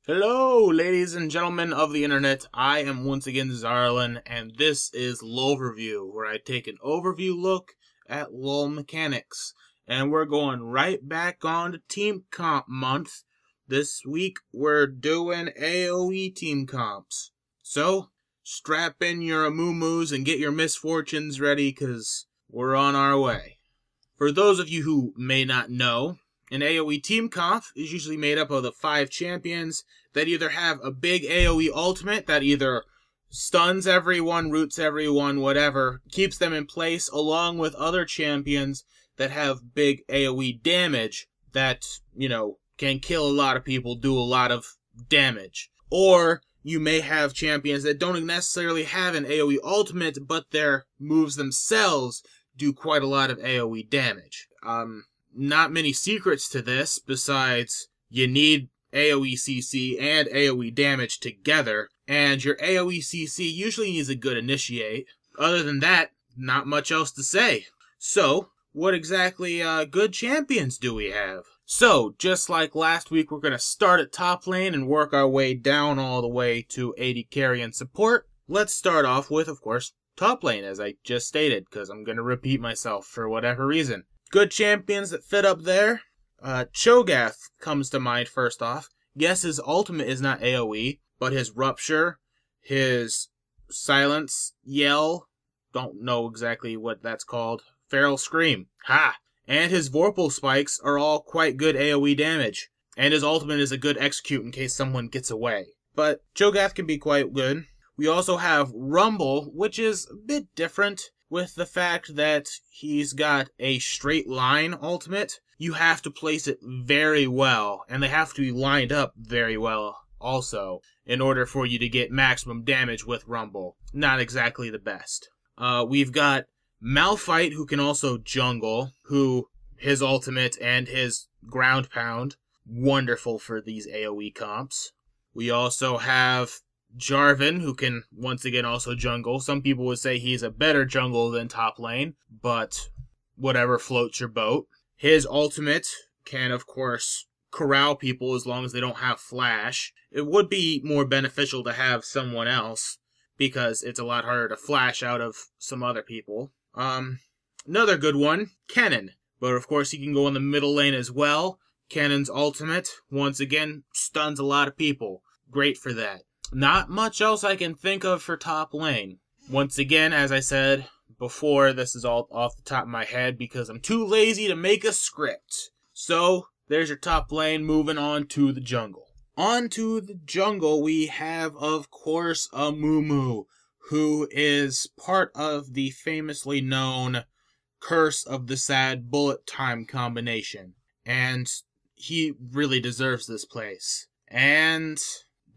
Hello, ladies and gentlemen of the internet. I am once again Zarlin, and this is LoLverview, where I take an overview look at LoL mechanics. And we're going right back on to Team Comp month. This week, we're doing AoE Team Comps. So, strap in your Amumus and get your misfortunes ready, because we're on our way. For those of you who may not know, an AoE Team Comp is usually made up of the 5 champions that either have a big AoE ultimate that either stuns everyone, roots everyone, whatever, keeps them in place, along with other champions that have big AoE damage that, can kill a lot of people, do a lot of damage. Or you may have champions that don't necessarily have an AoE ultimate, but their moves themselves do quite a lot of AoE damage. Not many secrets to this, besides you need AoE CC and AoE damage together, and your AoE CC usually needs a good initiate. Other than that, not much else to say. So, what exactly good champions do we have? So, just like last week, we're going to start at top lane and work our way down all the way to AD carry and support. Let's start off with, of course, top lane, as I just stated, because I'm going to repeat myself for whatever reason. Good champions that fit up there. Cho'Gath comes to mind first off. Yes, his ultimate is not AoE, but his Rupture, his Silence, Yell, don't know exactly what that's called, Feral Scream, ha! And his Vorpal Spikes are all quite good AoE damage. And his ultimate is a good execute in case someone gets away. But Cho'Gath can be quite good. We also have Rumble, which is a bit different, with the fact that he's got a straight line ultimate. You have to place it very well, and they have to be lined up very well also, in order for you to get maximum damage with Rumble. Not exactly the best. We've got Malphite, who can also jungle, who his ultimate and his ground pound, wonderful for these AoE comps. We also have Jarvan, who can once again also jungle. Some people would say he's a better jungle than top lane, but whatever floats your boat. His ultimate can, of course, corral people as long as they don't have flash. It would be more beneficial to have someone else, because it's a lot harder to flash out of some other people. Another good one, Kennen. But of course he can go in the middle lane as well. Kennen's ultimate, once again, stuns a lot of people. Great for that. Not much else I can think of for top lane. Once again, as I said before, this is all off the top of my head because I'm too lazy to make a script. So, there's your top lane, moving on to the jungle. On to the jungle, we have, of course, Amumu, who is part of the famously known Curse of the Sad Bullet Time combination. And he really deserves this place. And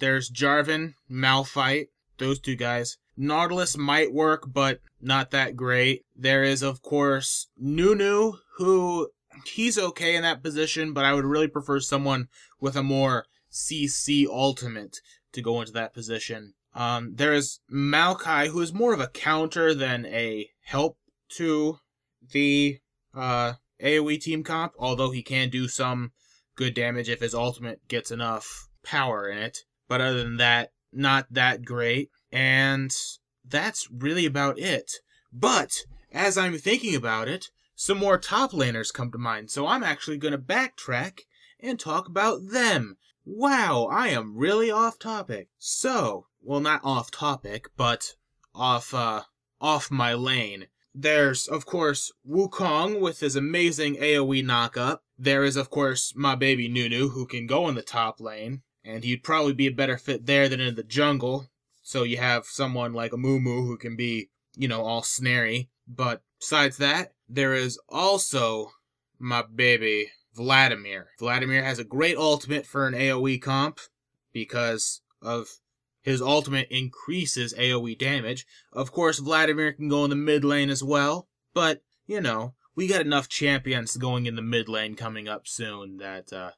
there's Jarvan, Malphite, those two guys. Nautilus might work, but not that great. There is, of course, Nunus, who, he's okay in that position, but I would really prefer someone with a more CC ultimate to go into that position. There is Maokai, who is more of a counter than a help to the AoE Team Comp, although he can do some good damage if his ultimate gets enough power in it. But other than that, not that great. And that's really about it. But, as I'm thinking about it, some more top laners come to mind. So I'm actually going to backtrack and talk about them. Wow, I am really off topic. So, well, not off topic, but off my lane. There's, of course, Wukong with his amazing AoE knockup. There is, of course, my baby Nunu, who can go in the top lane. And he'd probably be a better fit there than in the jungle. So you have someone like Amumu who can be, all snary. But besides that, there is also my baby Vladimir. Vladimir has a great ultimate for an AoE comp because of his ultimate increases AoE damage. Of course, Vladimir can go in the mid lane as well. But, we got enough champions going in the mid lane coming up soon that,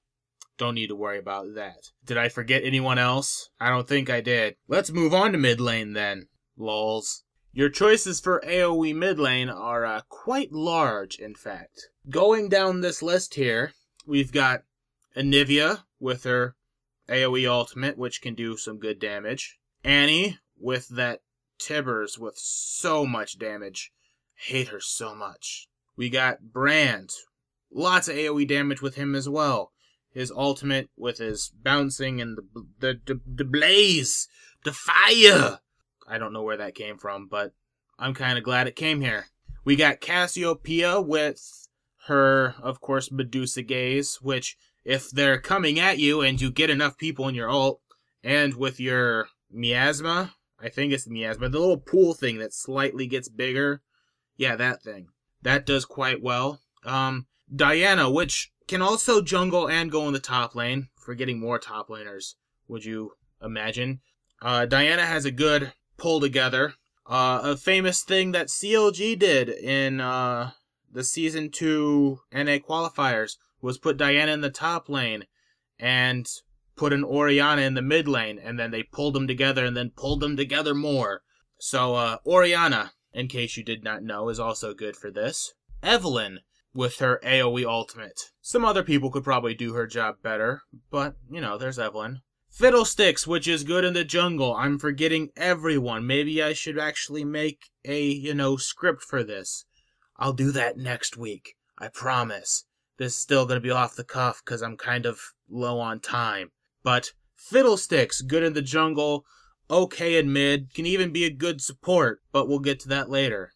don't need to worry about that. Did I forget anyone else? I don't think I did. Let's move on to mid lane then. Lols. Your choices for AoE mid lane are quite large, in fact. Going down this list here, we've got Anivia with her AoE ultimate, which can do some good damage. Annie with that Tibbers with so much damage. Hate her so much. We got Brand. Lots of AoE damage with him as well. His ultimate with his bouncing and the blaze, the fire. I don't know where that came from, but I'm kind of glad it came here. We got Cassiopeia with her, of course, Medusa Gaze, which if they're coming at you and you get enough people in your ult, and with your miasma, I think it's the miasma, the little pool thing that slightly gets bigger. Yeah, that thing. That does quite well. Diana, which can also jungle and go in the top lane, for getting more top laners, would you imagine? Diana has a good pull together. A famous thing that CLG did in the Season 2 NA qualifiers was put Diana in the top lane and put an Orianna in the mid lane, and then they pulled them together and then pulled them together more. So Orianna, in case you did not know, is also good for this. Evelynn with her AoE ultimate. Some other people could probably do her job better, but, you know, there's Evelynn. Fiddlesticks, which is good in the jungle. I'm forgetting everyone. Maybe I should actually make a, script for this. I'll do that next week. I promise. This is still going to be off the cuff because I'm kind of low on time. But Fiddlesticks, good in the jungle, okay in mid, can even be a good support, but we'll get to that later.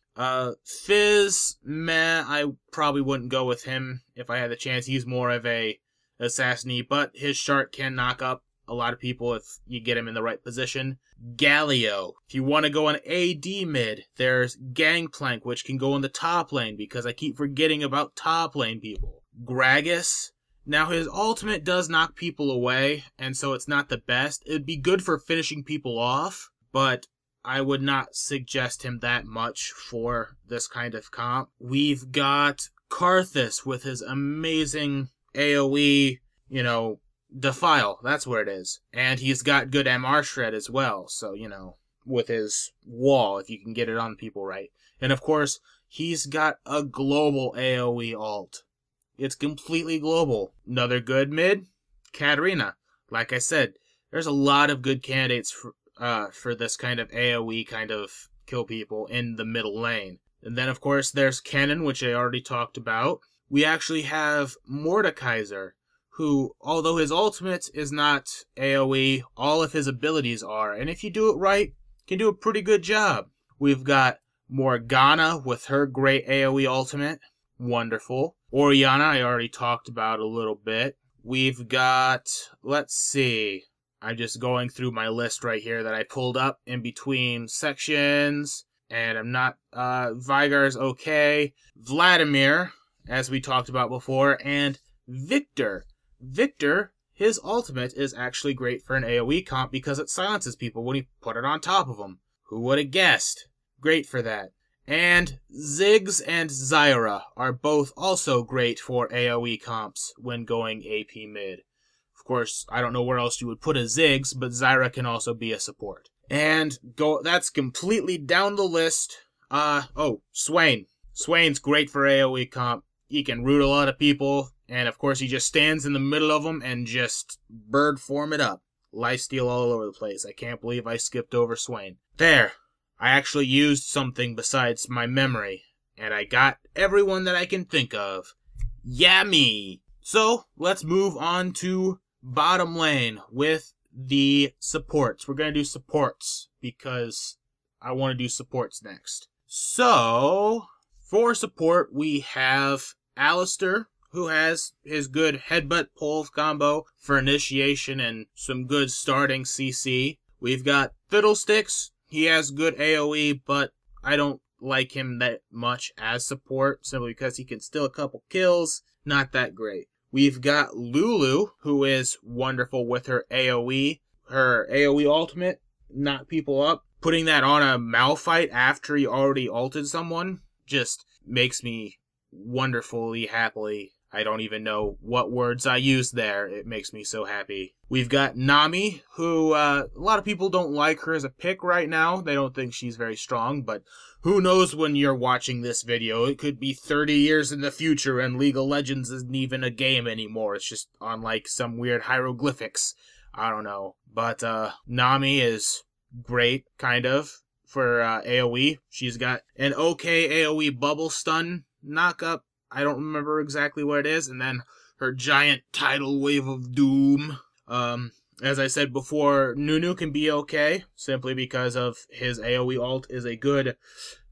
Fizz, meh, I probably wouldn't go with him if I had the chance. He's more of a assassin-y, but his shark can knock up a lot of people if you get him in the right position. Galio. If you want to go on AD mid, there's Gangplank, which can go in the top lane, because I keep forgetting about top lane people. Gragas. Now, his ultimate does knock people away, and so it's not the best. It'd be good for finishing people off, but I would not suggest him that much for this kind of comp. We've got Karthus with his amazing AoE, Defile. That's where it is. And he's got good MR Shred as well, so, with his wall, if you can get it on people right. And of course, he's got a global AoE ult. It's completely global. Another good mid, Katarina. Like I said, there's a lot of good candidates for this kind of AoE kind of kill people in the middle lane. And then, of course, there's Kennen, which I already talked about. We actually have Mordekaiser, who, although his ultimate is not AoE, all of his abilities are. And if you do it right, can do a pretty good job. We've got Morgana with her great AoE ultimate. Wonderful. Orianna, I already talked about a little bit. We've got, let's see, I'm just going through my list right here that I pulled up in between sections, and I'm not, Vygar's okay. Vladimir, as we talked about before, and Victor. Victor, his ultimate is actually great for an AoE comp because it silences people when you put it on top of them. Who would have guessed? Great for that. And Ziggs and Zyra are both also great for AoE comps when going AP mid. Of course, I don't know where else you would put a Ziggs, but Zyra can also be a support. And that's completely down the list. Swain. Swain's great for AoE comp. He can root a lot of people, and of course he just stands in the middle of them and just bird form it up. Lifesteal all over the place. I can't believe I skipped over Swain. There. I actually used something besides my memory, and I got everyone that I can think of. Yummy! So, let's move on to bottom lane with the supports. We're going to do supports, because I want to do supports next. So, for support, we have Alistair, who has his good headbutt pulse combo for initiation and some good starting CC. We've got Fiddlesticks. He has good AoE, but I don't like him that much as support, simply because he can steal a couple kills. Not that great. We've got Lulu, who is wonderful with her AoE. Her AoE ultimate, knock people up. Putting that on a Malphite after you already ulted someone just makes me wonderfully happily. I don't even know what words I used there. It makes me so happy. We've got Nami, who a lot of people don't like her as a pick right now. They don't think she's very strong, but who knows when you're watching this video. It could be 30 years in the future and League of Legends isn't even a game anymore. It's just on like some weird hieroglyphics. I don't know. But Nami is great, kind of, for AoE. She's got an okay AoE bubble stun knockup. I don't remember exactly what it is. And then her giant tidal wave of doom. As I said before, Nunu can be okay, simply because of his AoE ult is a good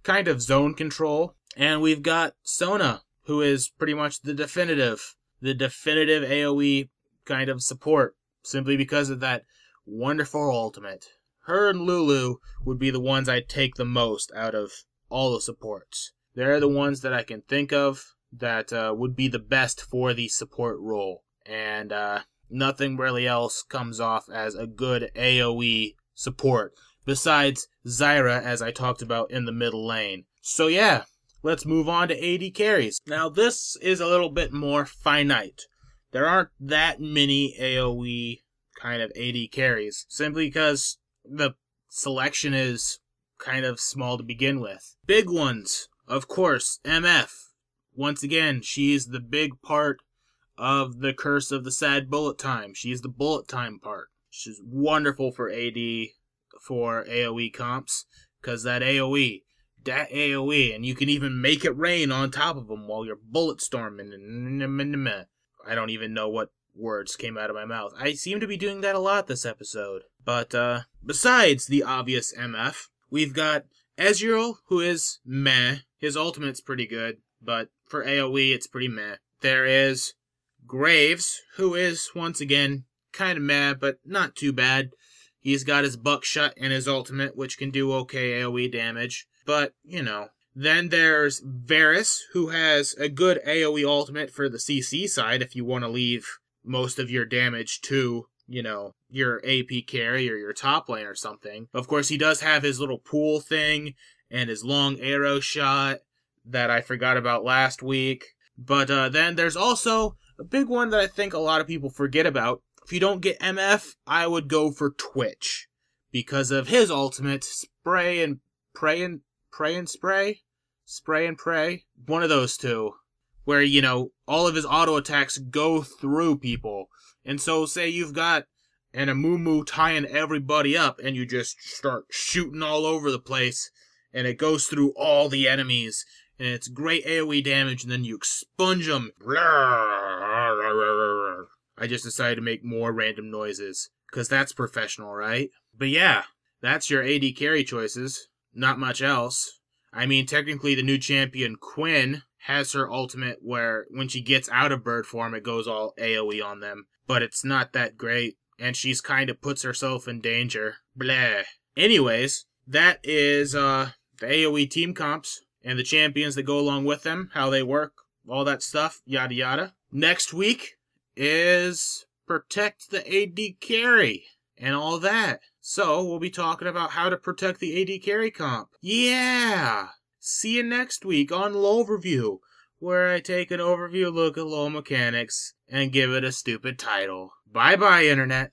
kind of zone control. And we've got Sona, who is pretty much the definitive AoE kind of support, simply because of that wonderful ultimate. Her and Lulu would be the ones I'd take the most out of all the supports. They're the ones that I can think of that would be the best for the support role. And nothing really else comes off as a good AoE support, besides Zyra, as I talked about in the middle lane. So yeah, let's move on to AD carries. Now this is a little bit more finite. There aren't that many AoE kind of AD carries, simply because the selection is kind of small to begin with. Big ones, of course, MF. Once again, she's the big part of the Curse of the Sad Bullet Time. She's the bullet time part. She's wonderful for AD, for AoE comps, because that AoE, and you can even make it rain on top of them while you're bullet storming. I don't even know what words came out of my mouth. I seem to be doing that a lot this episode. But besides the obvious MF, we've got Ezreal, who is meh. His ultimate's pretty good, but for AoE, it's pretty meh. There is Graves, who is, once again, kind of meh, but not too bad. He's got his buckshot and his ultimate, which can do okay AoE damage, but, you know. Then there's Varus, who has a good AoE ultimate for the CC side if you want to leave most of your damage to, you know, your AP carry or your top lane or something. Of course, he does have his little pool thing and his long arrow shot that I forgot about last week. But then there's also a big one that I think a lot of people forget about. If you don't get MF, I would go for Twitch, because of his ultimate, Spray and Pray. One of those two, where, you know, all of his auto attacks go through people. And so say you've got an Amumu tying everybody up, and you just start shooting all over the place, and it goes through all the enemies, and it's great AoE damage, and then you expunge them. I just decided to make more random noises, because that's professional, right? But yeah, that's your AD carry choices. Not much else. I mean, technically the new champion, Quinn, has her ultimate where when she gets out of bird form, it goes all AoE on them. But it's not that great, and she's kind of puts herself in danger. Bleh. Anyways, that is the AoE team comps and the champions that go along with them, how they work, all that stuff, yada yada. Next week is protect the AD carry and all that. So we'll be talking about how to protect the AD carry comp. Yeah! See you next week on LoLverview, where I take an overview look at LoL mechanics and give it a stupid title. Bye-bye, Internet.